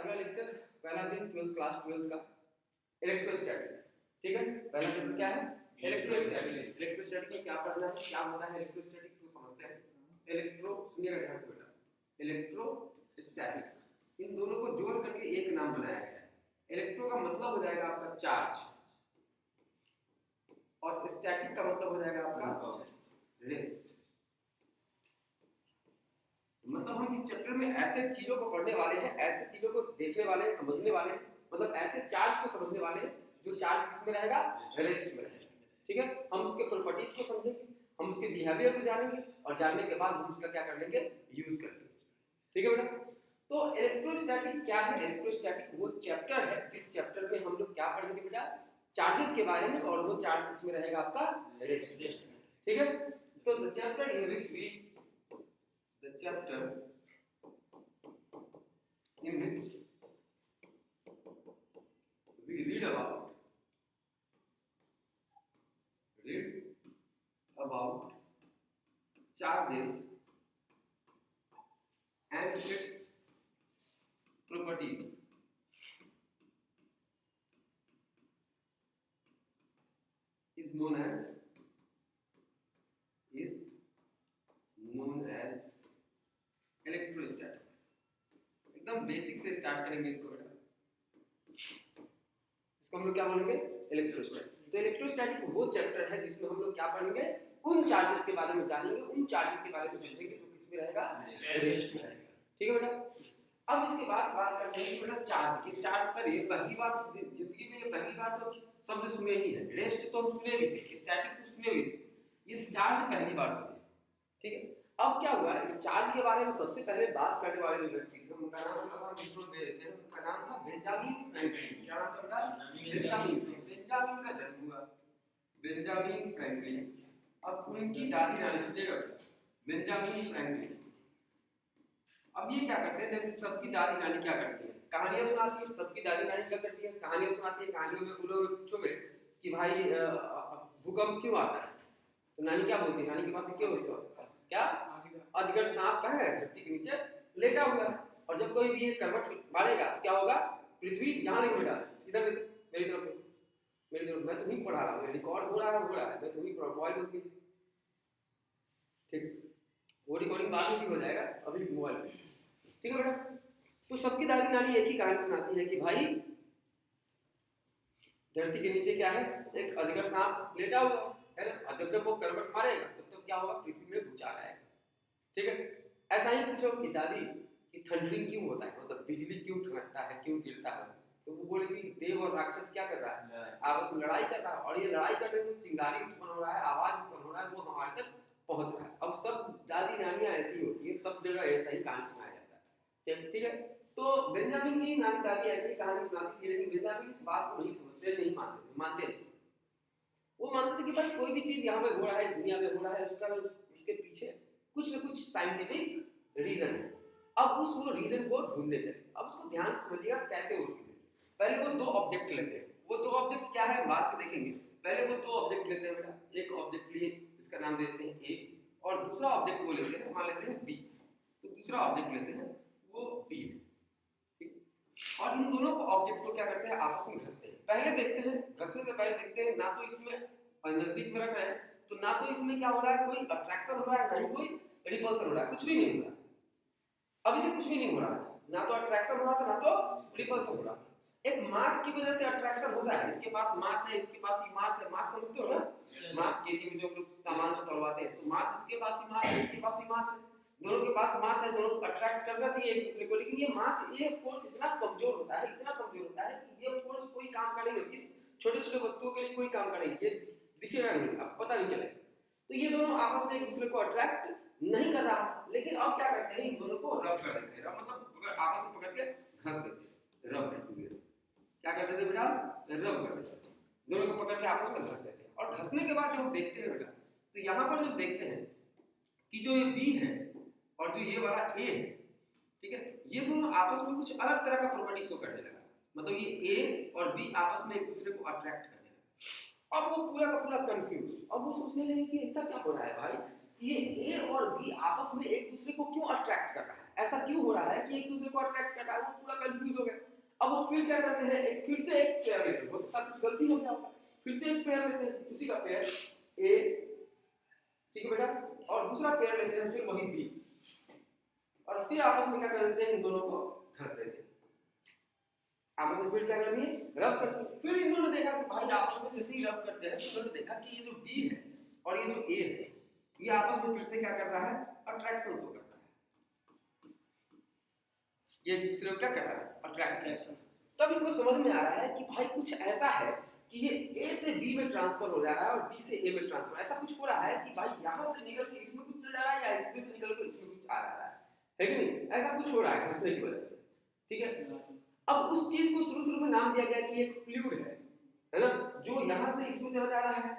पहला लेक्चर, पहला दिन 12th क्लास 12th का इलेक्ट्रोस्टैटिक, ठीक है। पहला चैप्टर क्या है? इलेक्ट्रोस्टैटिक। इलेक्ट्रोस्टैटिक में क्या पढ़ना है, क्या होता है इलेक्ट्रोस्टैटिक, को समझते हैं। इलेक्ट्रो, सुनिएगा ध्यान से बेटा, इलेक्ट्रोस्टैटिक, इन दोनों को जोड़ करके एक नाम बनाया गया है। इलेक्ट्रो का मतलब हो जाएगा आपका चार्ज, और स्टैटिक का मतलब हो जाएगा आपका रेस्ट। मतलब हम इस चैप्टर में ऐसे चीजों को पढ़ने वाले हैं, ऐसे चीजों को देखने वाले हैं, समझने वाले हैं, मतलब ऐसे चार्ज को समझने वाले हैं जो चार्ज किसमें रहेगा? रेस्ट में रहेगा, ठीक है। हम उसके प्रॉपर्टीज को समझेंगे, हम उसके बिहेवियर को जानेंगे, और जानने के बाद हम उसका क्या कर लेंगे? यूज कर लेंगे, ठीक है बेटा। तो इलेक्ट्रोस्टैटिक क्या है? इलेक्ट्रोस्टैटिक वो चैप्टर है जिस चैप्टर में हम लोग क्या पढ़ेंगे बेटा? चार्जेस के बारे में, और वो चार्ज किसमें रहेगा? आपका रेस्ट में, ठीक है। तो the chapter in which we the chapter in which we read about charges and its properties is known as electrostatic. एकदम बेसिक से स्टार्ट करेंगे इसको बेटा, इसको हम लोग क्या बोलेंगे? इलेक्ट्रोस्टैटिक। तो इलेक्ट्रोस्टैटिक वो चैप्टर है जिसमें हम लोग क्या पढ़ेंगे? उन चार्जेस के बारे में जानेंगे, उन चार्जेस के बारे में समझेंगे जो किसमें रहेगा? रेस्ट में रहेगा, ठीक है बेटा। अब इसके बाद बात करते हैं बेटा चार्ज की। चार्ज पर ये पहली बार जिंदगी में, ये पहली बार तो शब्द सुने ही है। रेस्ट तो हम सुने भी थे, स्टैटिक तो सुने भी थे, ये चार्ज पहली बार सुने, ठीक है। अब क्या हुआ है, चार्ज के बारे में सबसे पहले बात करने वाले जो व्यक्ति थे उनका नाम हम इंट्रो दे देते हैं। उनका नाम था बेंजामिन फ्रैंकलिन। क्या नाम था? बेंजामिन का जन्म हुआ बेंजामिन फ्रैंकलिन। अब उनकी दादी नानी, सुनिएगा बेंजामिन फ्रैंकलिन। अब ये क्या करते हैं, जैसे सबकी दादी नानी क्या करती है? कहानियां सुनाती है। सबकी दादी नानी क्या करती है? कहानियां सुनाती है। कहानियों में बोलो पूछोगे कि भाई भूकंप क्यों आता है, तो नानी क्या बोलती है? नानी के पास क्या होता है? क्या? अजगर सांप का है, धरती के नीचे लेटा हुआ है, और जब कोई भी करवट मारेगा तो क्या होगा? पृथ्वी यहाँ नहीं बेटा, इधर मेरी तरफ, मेरी तरफ, मैं तुम्हें पढ़ा रहा हूँ, रिकॉर्ड हो रहा है, मैं तुम्हें मोबाइल मत कीजिए, ठीक। वो रिकॉर्डिंग बाद में हो जाएगा, अभी मोबाइल में, ठीक है बेटा। तो सबकी दादी नानी एक ही कहानी सुनाती है कि भाई धरती के नीचे क्या है? एक अजगर सांप लेटा हुआ है ना, और जब वो करवट मारेगा तब क्या होगा? पृथ्वी में भूचाल आएगा, ठीक है। ऐसा ही पूछो कि दादी कि थंडरिंग क्यों होता है, मतलब बिजली क्यों कड़कता है, क्यों गिरता है, तो वो बोलेगी देव और राक्षस क्या कर रहा है? आपस में लड़ाई कर रहा है, और ये लड़ाई करने से चिंगारी उत्पन्न हो रहा है, आवाज उत्पन्न हो रहा है, वो हमारे तक पहुंच रहा है। अब सब दादी नानियां ऐसी होती है, सब जगह ऐसा ही कहानी सुनाया जाता है, ठीक है। तो बेंजामिन की नानी दादी ऐसी ही कहानी सुनाती थी, लेकिन बेंजामिन इस बात को नहीं समझते, नहीं मानते थे। वो मानते थे कि बस कोई भी चीज यहाँ पे हो रहा है, इस दुनिया में हो रहा है, उसके पीछे कुछ न कुछ साइंटिफिक रीजन है। अब उस वो रीजन को ढूंढने चले। अब उसको ध्यान से समझिएगा कैसे वो ढूंढे। पहले वो दो ऑब्जेक्ट लेते हैं। वो दो ऑब्जेक्ट क्या है बात में देखेंगे। पहले वो दो ऑब्जेक्ट लेते हैं बेटा, एक ऑब्जेक्ट लिए, इसका नाम दे देते हैं ए, और दूसरा ऑब्जेक्ट वो लेते हैं, मान लेते हैं बी। तो दूसरा ऑब्जेक्ट लेते हैं, वो बी है, ठीक। और इन दोनों को ऑब्जेक्ट को क्या करते हैं? आपस में घसते हैं। पहले देखते हैं, घसने से पहले देखते हैं, ना तो इसमें नजदीक में रख रहे हैं, तो ना तो इसमें क्या हो रहा है, कोई अट्रैक्शन हो रहा है, ना ही कोई रिपल्सन हो रहा है, कुछ भी नहीं हो रहा है। अभी तक कुछ भी नहीं हो रहा है, ना तो अट्रैक्शन हो रहा था, ना तो रिपल्सन हो रहा था। एक मास की वजह से अट्रैक्शन होता है। इसके पास मास है, इसके पास ही मास है। मास समझते हो ना? मास केजी में जो लोग सामान को तोलवाते हैं, तो मास इसके पास ही मास है, इसके पास ही मास है, दोनों के पास मास है, दोनों अट्रैक्ट करना चाहिए एक दूसरे को। लेकिन ये मास, ये फोर्स इतना कमजोर होता है, इतना कमजोर होता है कि ये फोर्स कोई काम का नहीं है। इस छोटे-छोटे वस्तुओं के लिए कोई काम का नहीं, ये दिखेगा नहीं, अब पता नहीं चलेगा। तो ये दोनों आपस में एक दूसरे को अट्रैक्ट नहीं कर रहा था, लेकिन अब क्या करते हैं, इन दोनों को रब कर देते हैं। रब मतलब आपस में पकड़ के घस देते हैं, रब करते हैं। क्या करते थे बेटा? रब कर देते हैं, दोनों को पकड़ के आपस में घस देते हैं। और घसने के बाद जब देखते हैं बेटा, तो यहाँ पर जब देखते हैं कि जो ये बी है और जो ये वाला ए है, ठीक है, ये दोनों आपस में कुछ अलग तरह का प्रॉपर्टी शो करने लगा। मतलब ये ए और बी आपस में एक दूसरे को अट्रैक्ट करने लगा। अब वो पूरा का पूरा कंफ्यूज। अब वो सोचने लगे कि ऐसा क्या हो रहा है भाई, ये ए और बी आपस में एक दूसरे को क्यों अट्रैक्ट कर रहा है? ऐसा क्यों हो रहा है कि एक दूसरे को अट्रैक्ट कर रहा है, वो पूरा कंफ्यूज हो गया। अब वो फिर क्या करते हैं, एक फिर से एक पेयर लेते हैं, हो सकता है कुछ गलती हो गया होगा, फिर से एक पेयर लेते हैं, उसी का पेयर ए, ठीक है बेटा, और दूसरा पेयर लेते हैं फिर वही बी, और फिर आपस में क्या कर देते हैं, इन दोनों को घस देते हैं, आपस में फिर क्या कर दिए, रब करते हैं। फिर इन्होंने देखा कि भाई आपस में जैसे ही रब करते हैं, इन्होंने देखा कि ये जो बी है और ये जो ए है, ये आपस में फिर से क्या कर रहा है, अट्रैक्शन शो कर रहा है, ये दूसरे को क्या कर रहा है, अट्रैक्शन। तब इनको समझ में आ रहा है कि भाई कुछ ऐसा है कि ये ए से बी में ट्रांसफर हो जा रहा है और बी से ए में ट्रांसफर, ऐसा कुछ हो रहा है कि भाई यहाँ से निकल के इसमें कुछ चल जा रहा है या इसमें से निकल के इसमें कुछ आ रहा है कि नहीं, ऐसा कुछ हो रहा है घसने की वजह से, ठीक है। अब उस चीज को शुरू में नाम दिया गया कि एक फ्लूइड है ना, जो यहाँ से इसमें चला जा रहा है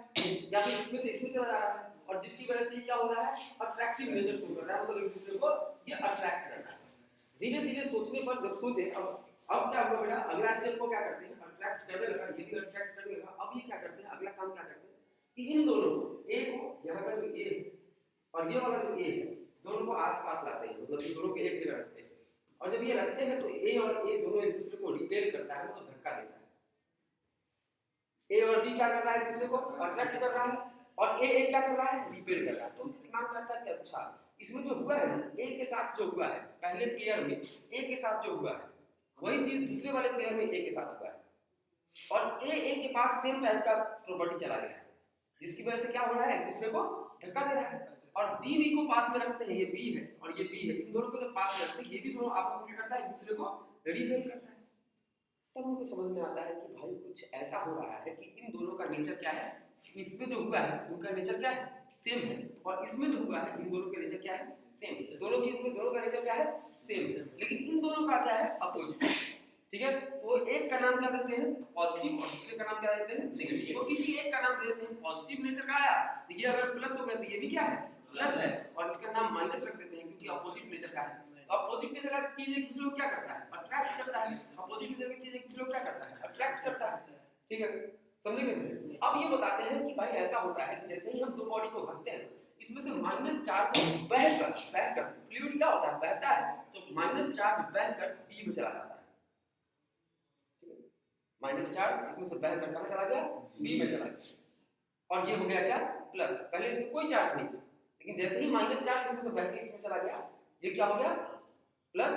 या फिर इसमें से इसमें चला जा रहा है, और जिसकी वजह से क्या हो रहा है, अट्रैक्टिव नेचर शो कर रहा है, मतलब एक दूसरे को ये अट्रैक्ट कर रहा है। धीरे धीरे सोचने पर जब सोचे, अब क्या हुआ बेटा, अगला स्टेप को क्या करते हैं, अट्रैक्ट करने लगा, ये भी अट्रैक्ट करने लगा। अब ये क्या करते हैं, अगला काम क्या करते हैं कि इन दोनों को, ए को, यहाँ का जो ए है और ये वाला जो ए है, दोनों को आस-पास लाते हैं, मतलब इन दोनों को एक जगह रखते हैं, और जब ये रखते हैं तो ए और ए दोनों एक दूसरे को रिपेल करता है, मतलब धक्का देता है। ए और बी क्या कर रहा है, एक दूसरे को अट्रैक्ट कर रहा है, और ए क्या कर रहा है, रिपेल कर रहा है। तो उनके दिमाग में आता है कि अच्छा इसमें जो हुआ है ना, ए के साथ जो हुआ है पहले पेयर में, ए के साथ जो हुआ है वही चीज दूसरे वाले पेयर में ए के साथ हुआ है, और ए के पास सेम टाइप का प्रॉपर्टी चला गया है, जिसकी वजह से क्या हो रहा है, एक दूसरे को धक्का दे रहा है। और बी को पास में रखते हैं, ये बी है और ये बी है, इन दोनों को जब पास में रखते हैं, ये भी दोनों आपस में क्या करता है, एक दूसरे को रिपेल करता है। तब उनको समझ में आता है कि भाई कुछ ऐसा हो रहा है कि इन दोनों का नेचर क्या है, इसमें जो हुआ है उनका नेचर क्या है, सेम है, और इसमें जो हुआ है इन दोनों का नेचर क्या है, सेम है। दोनों चीज में दोनों का नेचर क्या है, सेम है, लेकिन इन दोनों का क्या है, अपोजिट, ठीक है। तो एक का नाम क्या देते हैं, पॉजिटिव, और दूसरे का नाम क्या देते हैं, नेगेटिव। तो किसी एक का नाम दे देते हैं पॉजिटिव नेचर का आया, तो ये अगर प्लस हो गया तो ये भी क्या है, प्लस है, और इसका नाम माइनस रख देते हैं क्योंकि अपोजिट नेचर का है। अपोजिट नेचर का चीज एक दूसरे को क्या करता है, अट्रैक्ट करता है। अपोजिट नेचर की चीज एक दूसरे को क्या करता है, अट्रैक्ट करता है, ठीक है, समझे नहीं। अब ये बताते हैं कि भाई ऐसा होता है कि जैसे ही हम दो बॉडी को घसते हैं, इसमें से माइनस चार्ज बहकर फ्लूइड क्या होता है, बहता है, तो माइनस चार्ज बहकर बी में चला जाता है, ठीक है। माइनस चार्ज इसमें से बहकर कहां चला गया, बी में चला गया, और ये हो गया क्या, प्लस। पहले इसमें कोई चार्ज नहीं था, लेकिन जैसे ही माइनस चार्ज इसमें से बहकर इसमें चला गया, ये क्या हो गया, प्लस,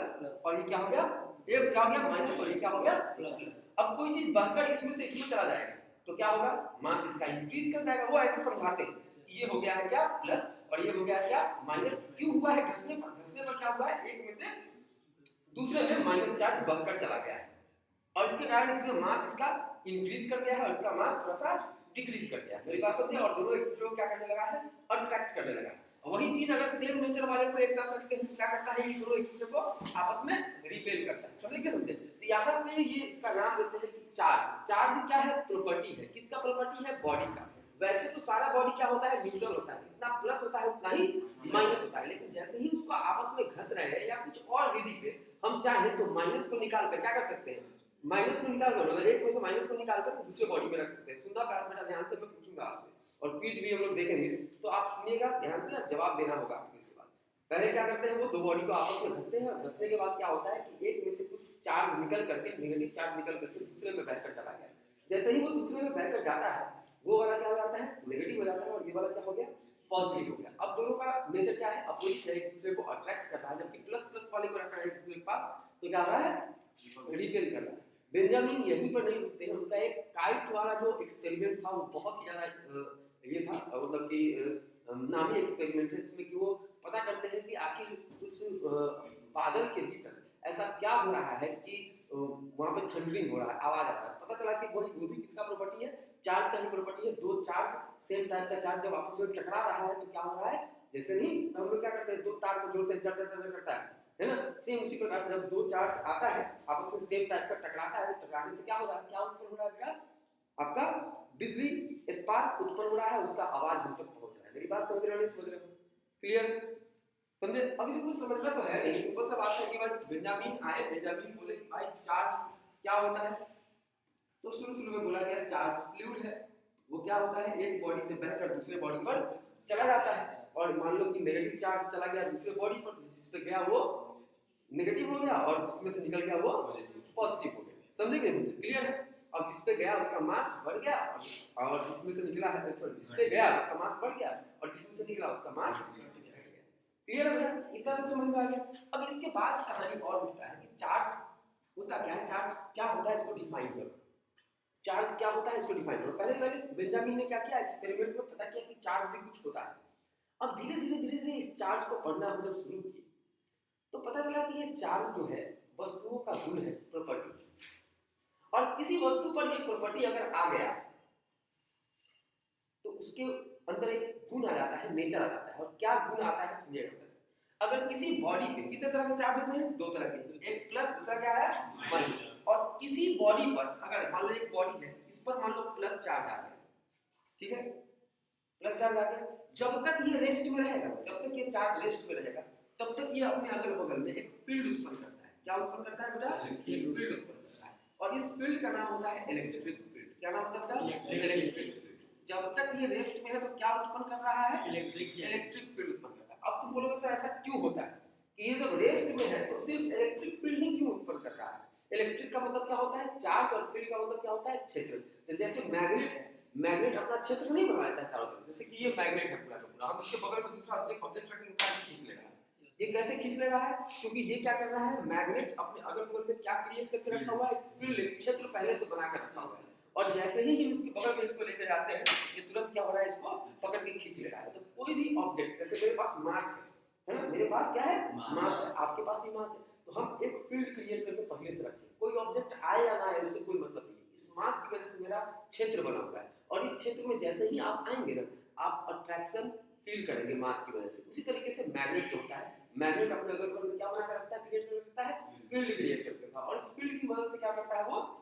और ये क्या हो गया, ये क्या हो गया, माइनस, और ये क्या हो गया, प्लस। अब कोई चीज बहकर इसमें से इसमें चला जाएगा तो क्या होगा, मास इसका इंक्रीज कर जाएगा। वो ऐसे समझाते हैं कि ये हो गया है क्या, प्लस, और ये हो गया है क्या, माइनस। क्यों हुआ है, घसने पर क्या हुआ है, एक में से दूसरे में माइनस चार्ज बहकर चला गया है, और इसके कारण इसमें मास इसका इंक्रीज कर दिया है और इसका मास थोड़ा सा डिक्रीज कर दिया है। मेरी बात समझे, और दोनों एक दूसरे को क्या करने लगा है, अट्रैक्ट करने लगा है। वही चीज अगर सेम नेचर वाले को एक साथ रखते हैं क्या करता है, कि दोनों एक दूसरे को आपस में रिपेल करता है, समझे क्या, समझे। तो यहाँ से ये इसका नाम देते हैं कि चार्ज। चार्ज क्या है, प्रॉपर्टी है, किसका प्रॉपर्टी है, बॉडी का। वैसे तो सारा बॉडी क्या होता है, न्यूट्रल होता है, जितना प्लस होता है उतना ही माइनस होता है, लेकिन जैसे ही उसको आपस में घस रहे हैं या कुछ और विधि से हम चाहें तो माइनस को निकाल कर क्या कर सकते हैं, माइनस को निकाल कर, मतलब एक में से माइनस को निकाल कर दूसरे बॉडी में रख सकते हैं। सुनना प्यार बेटा ध्यान से, मैं पूछूंगा आपसे, और क्विज भी हम लोग देखेंगे, तो आप सुनिएगा ध्यान से, जवाब देना होगा आपको। इसके बाद पहले क्या करते हैं, वो दो बॉडी को आपस में घसते हैं, और घसने के बाद क्या होता है कि एक में से कुछ चार्ज निकल करके, नेगेटिव चार्ज निकल करके दूसरे में बहकर चला गया। जैसे ही वो दूसरे में बहकर जाता है, वो वाला क्या हो जाता है, नेगेटिव हो जाता है, और ये वाला क्या हो गया, पॉजिटिव हो गया। अब दोनों का नेचर क्या है, अपोजिट है, एक दूसरे को अट्रैक्ट कर रहा है, जबकि प्लस प्लस वाले को रखा है एक दूसरे के पास, तो क्या हो रहा है, रिपेल कर रहा है। बेंजामिन यहीं पर नहीं रुकते हैं, उनका एक काइट वाला जो एक्सपेरिमेंट था वो बहुत ही ज्यादा ये था, मतलब कि नामी एक्सपेरिमेंट है, जिसमें कि वो पता करते हैं कि आखिर उस बादल के भीतर ऐसा क्या हो रहा है कि वहां पे थंडरिंग हो रहा है, आवाज आ रहा है। पता चला कि वही वो भी किसका प्रॉपर्टी है, चार्ज का ही प्रॉपर्टी है। दो चार्ज सेम टाइप का चार्ज जब आपस में टकरा रहा है तो क्या हो रहा है, जैसे नहीं हम लोग क्या करते हैं, दो तार को जोड़ते हैं, चर चर चर करता है ना, सेम उसी प्रकार से जब दो चार्ज आता है आपस में सेम टाइप का टकराता है, टकराने से क्या हो रहा है, क्या उत्पन्न हो रहा है, आपका बिजली स्पार्क उत्पन्न हो रहा है, उसका आवाज हम तक पहुंच रहा है। मेरी बात समझ रहे हो, नहीं समझ रहे हो, क्लियर समझे। अभी तो कुछ समझना तो है नहीं, सिंपल सा बात है कि भाई बेंजामिन आए, बेंजामिन बोले कि भाई चार्ज क्या होता है, तो शुरू में बोला गया चार्ज फ्लूइड है, वो क्या होता है, एक बॉडी से बहकर दूसरे बॉडी पर चला जाता है, और मान लो कि नेगेटिव चार्ज चला गया दूसरे बॉडी पर, जिस पे गया वो नेगेटिव हो गया और जिसमें से निकल गया वो पॉजिटिव हो गया। समझे कि नहीं? क्लियर है? अब जिस पे गया उसका मास बढ़ गया और जिसमें से निकला है, सॉरी, जिस पे गया उसका मास बढ़ गया और जिसमें से निकला उसका मास घट गया। क्लियर है भैया? इतना तो समझ में आ गया। अब इसके बाद कहानी और होता है कि चार्ज होता क्या है, चार्ज क्या होता है, इसको डिफाइन करो। चार्ज क्या होता है इसको डिफाइन करो। पहले बेंजामिन ने क्या किया, एक्सपेरिमेंट में पता किया कि चार्ज भी कुछ होता है। अब धीरे धीरे इस चार्ज को पढ़ना हम जब शुरू किए तो पता चला कि ये चार्ज जो है वस्तुओं का गुण है, प्रॉपर्टी। और किसी वस्तु पर ये प्रॉपर्टी अगर आ गया तो उसके अंदर एक गुण आ जाता है, नेचर आ जाता है। और क्या गुण आता है सुनिएगा। अगर किसी बॉडी पे कितने तरह के चार्ज होते हैं? दो तरह के, एक प्लस, दूसरा क्या है, माइनस। और किसी बॉडी पर अगर मान लो एक बॉडी है, इस पर मान लो प्लस चार्ज आ गया, ठीक है, प्लस चार्ज आ गया, जब तक ये रेस्ट में रहेगा, जब तक ये चार्ज रेस्ट में रहेगा, तब तक ये अपने अगल बगल में एक फील्ड उत्पन्न करता है। क्या उत्पन्न करता है बेटा? एक फील्ड उत्पन्न करता है। और इस फील्ड का नाम होता है इलेक्ट्रिक फील्ड। क्या नाम होता है? Electric field. जब तक ये रेस्ट में है तो क्या उत्पन्न कर रहा है? इलेक्ट्रिक फील्ड उत्पन्न कर रहा है। अब तुम बोलोगे सर ऐसा क्यों होता है कि ये जब रेस्ट में है तो सिर्फ इलेक्ट्रिक फील्ड ही क्यों उत्पन्न कर रहा है? इलेक्ट्रिक का मतलब क्या होता है? चार्ज। और फील्ड का मतलब क्या होता है? क्षेत्र। तो जैसे मैग्नेट है, मैग्नेट अपना क्षेत्र नहीं बना लेता चारों तरफ। जैसे कि ये मैग्नेट है पूरा का पूरा, हम इसके बगल में दूसरा ऑब्जेक्ट रखेंगे, खींच लेगा। ये कैसे खींच ले रहा है? क्योंकि ये क्या कर रहा है, मैग्नेट अपने अगल बगल में क्या क्रिएट करके रखा हुआ है? एक फील्ड, एक क्षेत्र पहले से बना कर रखा हुआ है। और जैसे ही ये उसके बगल में इसको लेकर जाते हैं, ये तुरंत क्या हो रहा है, इसको पकड़ के खींच ले रहा है। तो कोई भी ऑब्जेक्ट, जैसे मेरे पास मास है ना, मेरे पास क्या है, मास है, आपके पास भी मास है, तो हम एक फील्ड क्रिएट करके पहले से रखते हैं। कोई ऑब्जेक्ट आए या ना आए उससे कोई मतलब नहीं। इस मास की वजह से मेरा क्षेत्र बना हुआ है, और इस क्षेत्र में जैसे ही आप आएंगे ना, आप अट्रैक्शन फील करेंगे मास की वजह से। उसी तरीके से मैग्नेट होता है, मैग्नेट अपने अगल बगल में क्या बना कर रखता है, क्रिएट कर रखता है, फील्ड क्रिएट करके रखता है। और इस फील्ड की मदद से क्या करता है, वो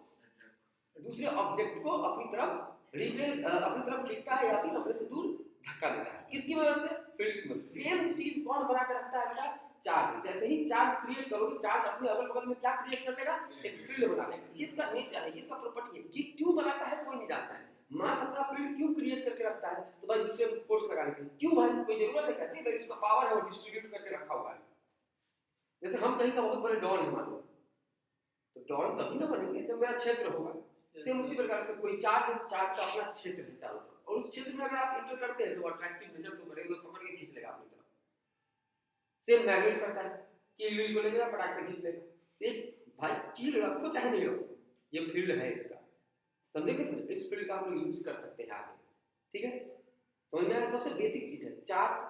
दूसरे ऑब्जेक्ट को अपनी तरफ रिपेल, अपनी तरफ खींचता है या फिर अपने से दूर धक्का देता है। किसकी वजह से? फील्ड की वजह से। सेम चीज कौन बना कर रखता है बेटा? चार्ज। जैसे ही चार्ज क्रिएट करोगे, चार्ज अपने अगल बगल में क्या क्रिएट कर लेगा, एक फील्ड बना लेगा। ये इसका नेचर है, ये इसका प्रॉपर्टी है। ये क्यों बनाता है कोई नहीं जानता है। मास अपना फील्ड क्यों क्रिएट करके रखता है? तो भाई दूसरे फोर्स लगाने के लिए। क्यों भाई? कोई जरूरत है? कहते हैं भाई उसका पावर है, वो डिस्ट्रीब्यूट करके रखा हुआ है। जैसे हम कहीं का बहुत बड़े डॉन है मान लो, तो डॉन तभी ना बनेंगे जब मेरा क्षेत्र होगा। सेम उसी प्रकार से कोई चार्ज है, चार्ज का अपना क्षेत्र है चारों तरफ, और उस क्षेत्र में अगर आप एंटर करते हैं तो अट्रैक्टिव नेचर से करेगा, तो पकड़ के खींच लेगा अपनी तरफ। सेम मैग्नेट करता है, कील व्हील को लेगा, पटाख से खींच लेगा। एक भाई कील रखो चाहे नहीं रखो, ये फील्ड है इसका। समझे कि समझे? इस फील्ड का हम लोग यूज कर सकते हैं आगे। ठीक है, समझ में आया? सबसे बेसिक चीज है चार्ज।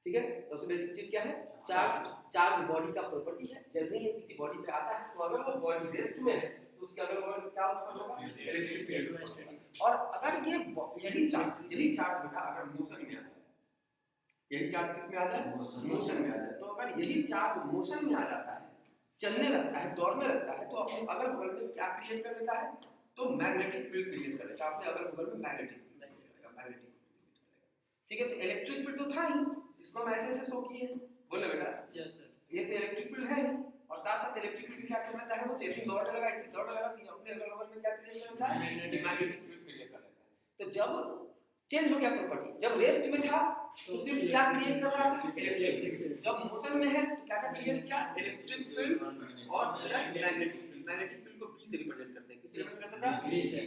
ठीक है, सबसे बेसिक चीज क्या है? चार्ज। चार्ज बॉडी का प्रॉपर्टी है। जैसे ही किसी बॉडी पे आता है तो अगर वो बॉडी रेस्ट में है तो उसके अगल बगल क्या उत्पन्न होगा? Electric field. और अगर ये यही चार्ज बेटा अगर मोशन में आ जाए, यही चार्ज किस में आ जाए? मोशन में आ जाए। तो अगर यही चार्ज मोशन में आ जाता है, चलने लगता है, दौड़ने लगता है, तो अपने अगल बगल में क्या क्रिएट कर लेता है? तो मैग्नेटिक फील्ड क्रिएट कर लेता है। अपने अगल बगल में मैग्नेटिक फील्ड। ठीक है, तो इलेक्ट्रिक फील्ड तो था ही, इसको हम ऐसे ऐसे शो किए। बोले बेटा? Yes sir. ये तो इलेक्ट्रिक फील्ड है, और साथ साथ इलेक्ट्रिक फील्ड क्या कर लेता है? वो जैसे दौड़ लगा, ऐसे दौड़ लगा, तो अपने अगल बगल में क्या क्रिएट कर लेता है? मैग्नेटिक फील्ड क्रिएट कर लेता है। तो जब चेंज हो गया प्रॉपर्टी, जब रेस्ट में था तो सिर्फ क्या क्रिएट कर रहा था? Electric field. जब मोशन में है तो क्या क्या क्रिएट किया? इलेक्ट्रिक फील्ड और plus magnetic field. Magnetic field को बी से रिप्रेजेंट करते हैं। किस से रिप्रेजेंट करते हैं? बी से।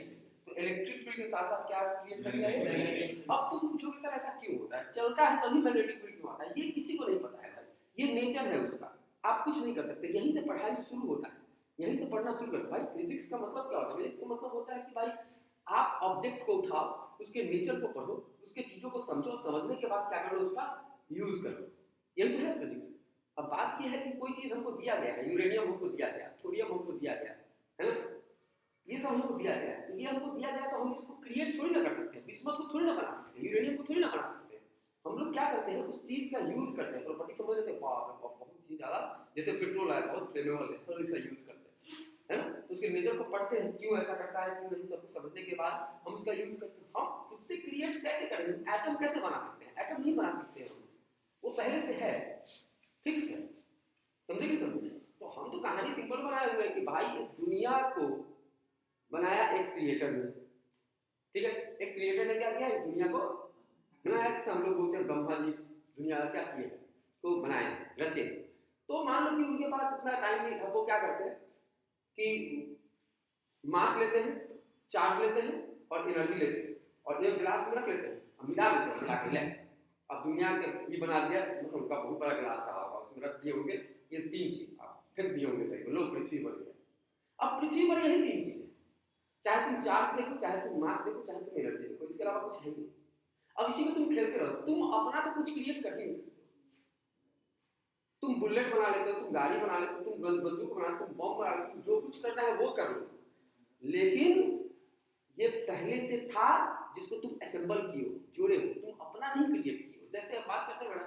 तो इलेक्ट्रिक फील्ड के साथ साथ क्या क्रिएट कर लिया है? मैग्नेटिक। अब तुम पूछोगे सर ऐसा क्यों होता है? चलता है तभी मैग्नेटिक फील्ड क्यों आता है? ये किसी को नहीं पता है भाई, ये नेचर है उसका, आप कुछ नहीं कर सकते। यहीं से पढ़ाई शुरू होता है, यहीं से पढ़ना शुरू करो भाई। फिजिक्स का मतलब क्या होता है? फिजिक्स का मतलब होता है कि भाई आप ऑब्जेक्ट को उठाओ, उसके नेचर को पढ़ो, उसके चीजों को समझो, समझने के बाद क्या करो? उसका यूज करो। यही तो है फिजिक्स। अब बात यह है कि कोई चीज हमको दिया गया है, यूरेनियम हमको दिया गया, थोरियम हमको दिया गया है ना, ये सब हमको दिया गया है। तो ये हमको दिया गया तो हम इसको क्रिएट थोड़ी ना कर सकते हैं, बिस्मथ को थोड़ी ना बना सकते हैं, यूरेनियम को थोड़ी ना बना सकते हैं। हम लोग क्या करते हैं? उस चीज का यूज करते हैं, प्रॉपर्टी समझ लेते हैं, बहुत चीज ज्यादा, जैसे पेट्रोल है बहुत फ्लेमेबल है, सर इसका यूज करते हैं, है ना, तो उसके नेचर को पढ़ते हैं, क्यों ऐसा करता है, क्यों नहीं, सब कुछ समझने के बाद हम उसका यूज करते हैं। हम खुद से क्रिएट कैसे करेंगे? एटम कैसे बना सकते हैं? एटम नहीं बना सकते हम, वो पहले से है, फिक्स है। समझे कि समझे? तो हम तो कहानी सिंपल बनाए हुए हैं कि भाई इस दुनिया को बनाया एक क्रिएटर ने। ठीक है, एक क्रिएटर ने क्या किया? इस दुनिया को बनाया। जैसे हम लोग बोलते हैं ब्रह्मा जी दुनिया का क्या किए, तो बनाए, रचे। तो मान लो कि उनके पास इतना टाइम नहीं था, वो क्या करते हैं कि मास लेते हैं, चार्ज लेते हैं और एनर्जी लेते हैं और एक गिलास में रख लेते हैं और मिला देते हैं, मिला के ले अब दुनिया के ये बना दिया, मतलब उनका बहुत बड़ा गिलास रहा होगा, उसमें रख दिए होंगे ये 3 चीज, आप फेंक दिए होंगे कहीं, लोग पृथ्वी बन गया। अब पृथ्वी पर यही 3 चीजें, चाहे तुम चार्ज देखो, चाहे तुम मास देखो, चाहे तुम एनर्जी देखो, इसके अलावा कुछ है नहीं। अब इसी में तुम खेलते रहो, तुम अपना तो कुछ क्रिएट कर ही नहीं सकते। तुम बुलेट बना लेते हो, तुम गाड़ी बना लेते हो, तुम बंदूक बना लेते हो, तुम बम बना लेते हो, जो कुछ करना है वो कर लो, लेकिन ये पहले से था जिसको तुम असेंबल किए हो, जोड़े हो, तुम अपना नहीं क्रिएट किए हो। जैसे हम बात करते हैं बेटा,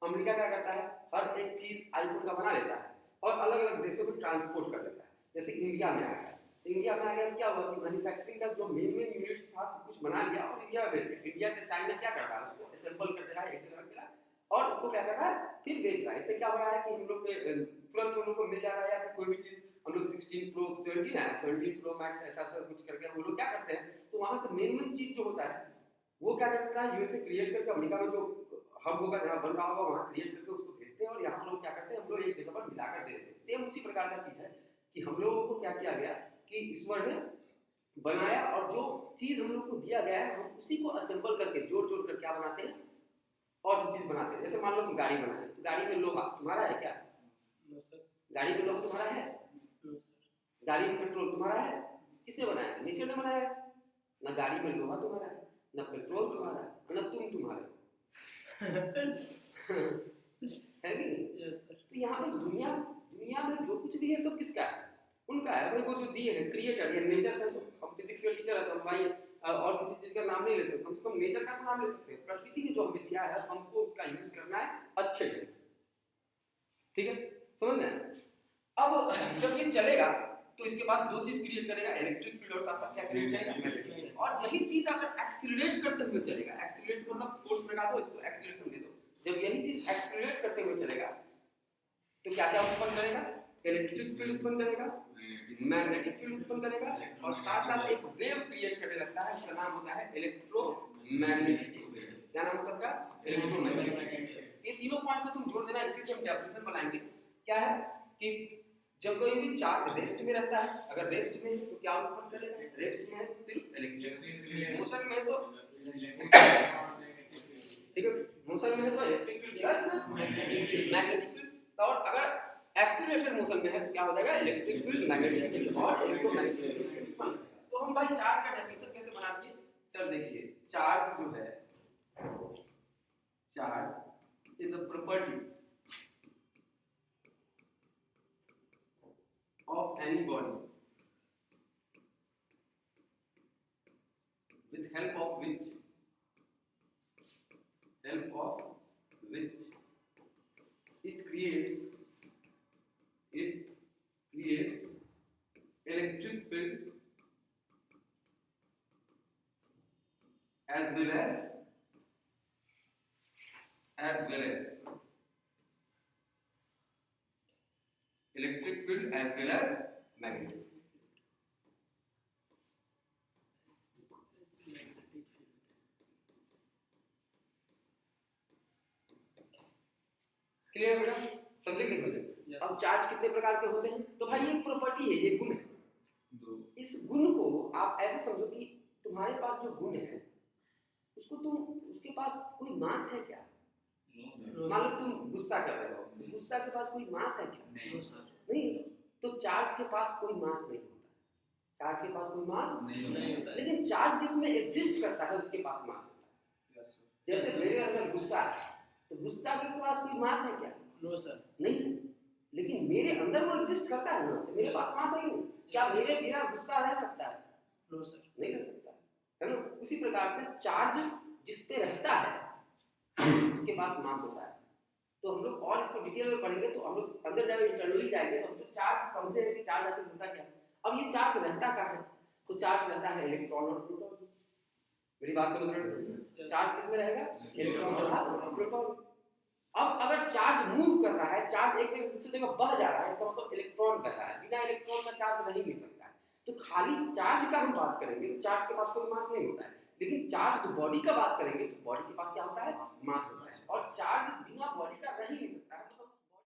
अमेरिका क्या करता है, हर एक चीज आईफोन का बना लेता है और अलग अलग देशों में ट्रांसपोर्ट कर लेता है। जैसे इंडिया में आया, इंडिया में आ गया तो क्या हुआ कि मैन्युफैक्चरिंग का जो मेन यूनिट्स था सब कुछ बना लिया और इंडिया में भेज दिया। इंडिया से चाइना क्या कर रहा है, उसको असेंबल कर दे रहा है, एक जगह रख दे रहा है और उसको क्या कर रहा है, फिर बेच रहा है। इससे क्या हो रहा है कि हम लोग तुरंत हम लोग को मिल जा रहा है, या कोई भी चीज हम लोग 16 प्रो 17 है 17 प्रो मैक्स ऐसा सब कुछ करके वो लोग क्या करते हैं, तो वहां से मेन चीज जो होता है वो क्या करता है, यूएसए क्रिएट करके अमेरिका में जो हब होगा जहां बन रहा होगा वहां क्रिएट करके उसको भेजते हैं और यहाँ लोग क्या करते हैं, हम लोग एक जगह पर मिलाकर दे देते हैं। सेम उसी प्रकार का चीज है कि हम लोगों को क्या किया गया कि ईश्वर ने बनाया और जो चीज हम लोग को दिया गया है हम उसी को असेंबल करके जोड़ जोड़ कर क्या बनाते हैं और सब चीज बनाते हैं। जैसे मान लो हम गाड़ी बनाए तो गाड़ी में लोहा तुम्हारा है क्या? गाड़ी में लोहा तुम्हारा है? गाड़ी में पेट्रोल तुम्हारा है? किसने बनाया? नेचर ने बनाया। ना गाड़ी में लोहा तुम्हारा है, ना पेट्रोल तुम्हारा है, ना तुम तुम्हारे है कि नहीं? तो यहाँ पे दुनिया में जो कुछ भी है सब किसका है? उनका है भाई। वो जो दिए हैं क्रिएटर, ये नेचर का, जो हम फिजिक्स के टीचर है तो हम भाई और किसी चीज का नाम नहीं ले सकते, कम से कम नेचर का तो नाम ले सकते हैं। प्रकृति ने जो हमें दिया है हमको उसका यूज करना है अच्छे ढंग से, ठीक है, समझ में? अब जब ये चलेगा तो इसके बाद दो चीज क्रिएट करेगा, इलेक्ट्रिक फील्ड और साथ साथ क्या क्रिएट करेगा, मैग्नेटिक फील्ड। और यही चीज अगर एक्सीलरेट करते हुए चलेगा, एक्सीलरेट मतलब फोर्स लगा दो, इसको एक्सीलरेशन दे दो, जब यही चीज एक्सीलरेट करते हुए चलेगा तो क्या क्या उत्पन्न करेगा? इलेक्ट्रिक फील्ड उत्पन्न करेगा, मैग्नेटिक फील्ड उत्पन्न करेगा और साथ साथ एक वेव क्रिएट करने लगता है, इसका नाम होता है इलेक्ट्रोमैग्नेटिक वेव। क्या नाम होता है? इलेक्ट्रोमैग्नेटिक। ये तीनों पॉइंट को तुम जोड़ देना, इसी से हम डेफिनेशन बनाएंगे। क्या है कि जब कोई भी चार्ज रेस्ट में रहता है, अगर रेस्ट में है तो क्या उत्पन्न करेगा? रेस्ट में है तो सिर्फ इलेक्ट्रिक, मोशन में है तो ठीक है, मोशन में है तो electric field plus magnetic field, और अगर एक्सीलरेटेड मोशन में है तो क्या हो जाएगा? इलेक्ट्रिक फील्ड, मैग्नेटिक फील्ड और इलेक्ट्रोमैग्नेटिक फील्ड उत्पन्न। तो हम भाई चार्ज का डेफिनेशन कैसे बनाते हैं? सर देखिए, चार्ज जो है, charge is a property of any body with help of which it creates electric field as well as electric field as well as magnetic. Clear बेटा? समझे कि समझे? अब चार्ज कितने प्रकार के होते हैं? तो भाई ये प्रॉपर्टी है, ये गुण है। इस गुण को आप ऐसे समझो कि तुम्हारे पास जो गुण है उसको तुम, उसके पास कोई मास है क्या? मान लो तुम गुस्सा कर रहे हो, गुस्सा के पास कोई मास है क्या? नहीं। तो चार्ज के पास कोई मास नहीं होता, चार्ज के पास कोई मास नहीं होता, लेकिन चार्ज जिसमें एग्जिस्ट करता है उसके पास मास होता है। जैसे मेरे अंदर गुस्सा है तो गुस्सा के पास कोई मास है क्या? नो सर, नहीं। लेकिन मेरे अंदर वो एग्जिस्ट करता है ना, तो मेरे पास मास है नहीं। क्या मेरे बिना गुस्सा रह सकता है? नो सर, नहीं रह सकता, है ना? उसी प्रकार से चार्ज जिस पे रहता है उसके पास मास होता है। तो हम लोग और इसको डिटेल में पढ़ेंगे तो हम लोग अंदर जब इंटरनली जाएंगे तो हम तो चार्ज समझेंगे कि चार्ज आखिर होता क्या। अब ये चार्ज रहता कहाँ है? तो चार्ज रहता है इलेक्ट्रॉन और प्रोटॉन। मेरी बात समझ रहे हो? चार्ज किसमें रहेगा? इलेक्ट्रॉन तथा प्रोटॉन। अब अगर चार्ज मूव कर रहा है, चार्ज एक जगह से दूसरी जगह बह जा रहा है, इसका मतलब इलेक्ट्रॉन बह रहा है। बिना इलेक्ट्रॉन का चार्ज रह ही नहीं सकता है। तो खाली चार्ज का हम बात करेंगे तो चार्ज के पास कोई मास नहीं होता है, लेकिन चार्ज बॉडी का बात करेंगे तो बॉडी के पास क्या होता है? मास होता है। और चार्ज बिना बॉडी का रह ही नहीं सकता।